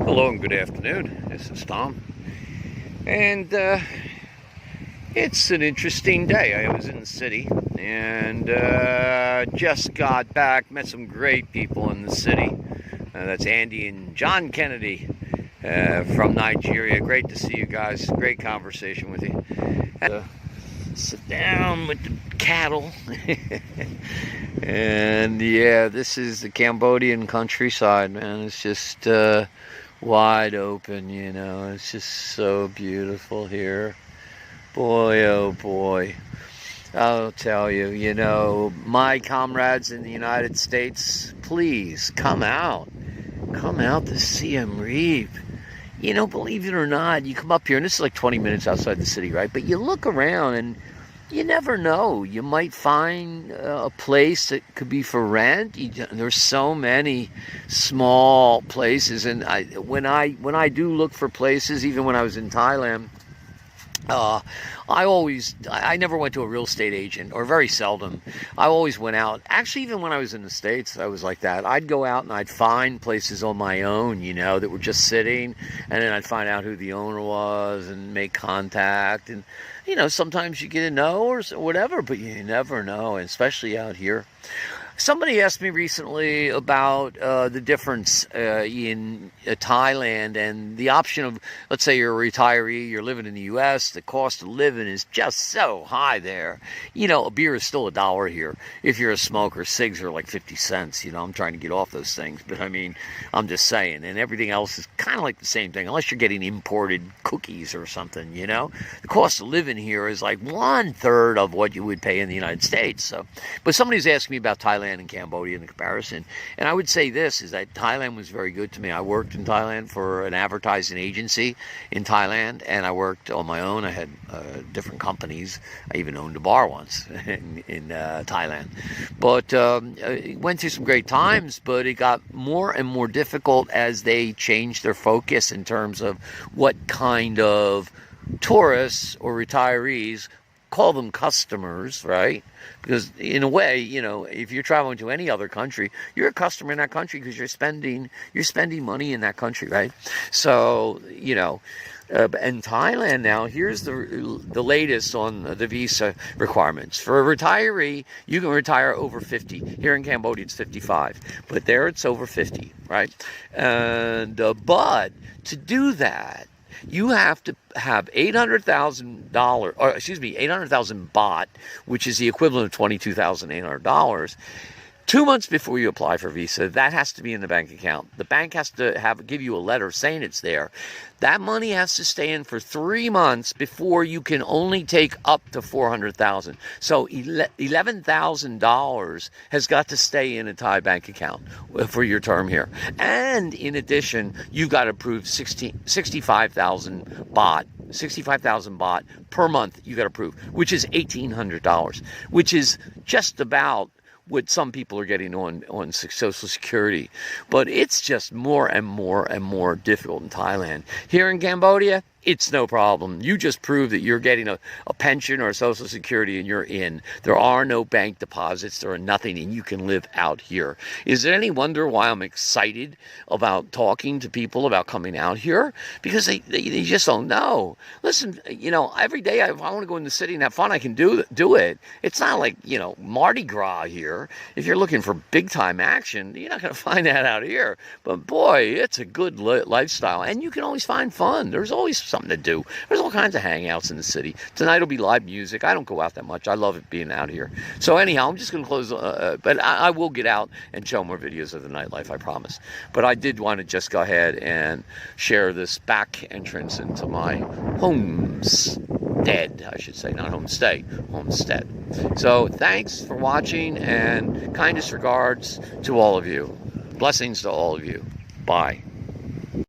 Hello and good afternoon. This is Tom. And it's an interesting day. I was in the city and just got back, met some great people in the city. That's Andy and John Kennedy from Nigeria. Great to see you guys. Great conversation with you. Sit down with the cattle. And yeah, this is the Cambodian countryside, man. It's just wide open, you know. It's just so beautiful here. Boy, oh boy. I'll tell you, you know, my comrades in the United States, please come out. Come out to Siem Reap. You know, believe it or not, you come up here, and this is like 20 minutes outside the city, right? But you look around, and you never know. You might find a place that could be for rent. There's so many small places, and when I do look for places, even when I was in Thailand, I never went to a real estate agent, or very seldom. I always went out. Actually, even when I was in the States, I was like that. I'd go out and I'd find places on my own, you know, that were just sitting, and then I'd find out who the owner was and make contact. And, you know, sometimes you get a no or whatever, but you never know, especially out here. Somebody asked me recently about the difference in Thailand and the option of, let's say you're a retiree, you're living in the U.S., the cost of living is just so high there. You know, a beer is still $1 here. If you're a smoker, cigs are like 50 cents. You know, I'm trying to get off those things, but I mean, I'm just saying. And everything else is kind of like the same thing, unless you're getting imported cookies or something, you know. The cost of living here is like 1/3 of what you would pay in the United States. So, but somebody's asking me about Thailand and Cambodia in the comparison, and I would say this is that Thailand was very good to me. I worked in Thailand for an advertising agency in Thailand, and I worked on my own. I had different companies. I even owned a bar once in Thailand, but went through some great times, but it got more and more difficult as they changed their focus in terms of what kind of tourists or retirees, call them customers, right? Because in a way, you know, if you're traveling to any other country, you're a customer in that country because you're spending money in that country, right? So, you know, in Thailand now, here's the latest on the visa requirements. For a retiree, you can retire over 50. Here in Cambodia, it's 55, but there it's over 50, right? And but to do that, you have to have $800,000, or excuse me, 800,000 baht, which is the equivalent of $22,800. 2 months before you apply for visa, that has to be in the bank account. The bank has to give you a letter saying it's there. That money has to stay in for 3 months before you can only take up to 400,000. So $11,000 has got to stay in a Thai bank account for your term here. And in addition, you've got to prove 65,000 baht. 65,000 baht per month you got to prove, which is $1,800, which is just about what some people are getting on Social Security. But it's just more and more and more difficult in Thailand. Here in Cambodia, it's no problem. You just prove that you're getting a pension or a Social Security and you're in. There are no bank deposits. There are nothing, and you can live out here. Is it any wonder why I'm excited about talking to people about coming out here? Because they just don't know. Listen, you know, every day if I want to go in the city and have fun, I can do it. It's not like, you know, Mardi Gras here. If you're looking for big-time action, you're not going to find that out here. But boy, it's a good lifestyle, and you can always find fun. There's always something to do. There's all kinds of hangouts in the city. Tonight will be live music. I don't go out that much. I love it being out here. So anyhow, I'm just going to close, but I will get out and show more videos of the nightlife, I promise. But I did want to just go ahead and share this back entrance into my homestead, I should say, not homestay, homestead. So thanks for watching, and kindest regards to all of you. Blessings to all of you. Bye.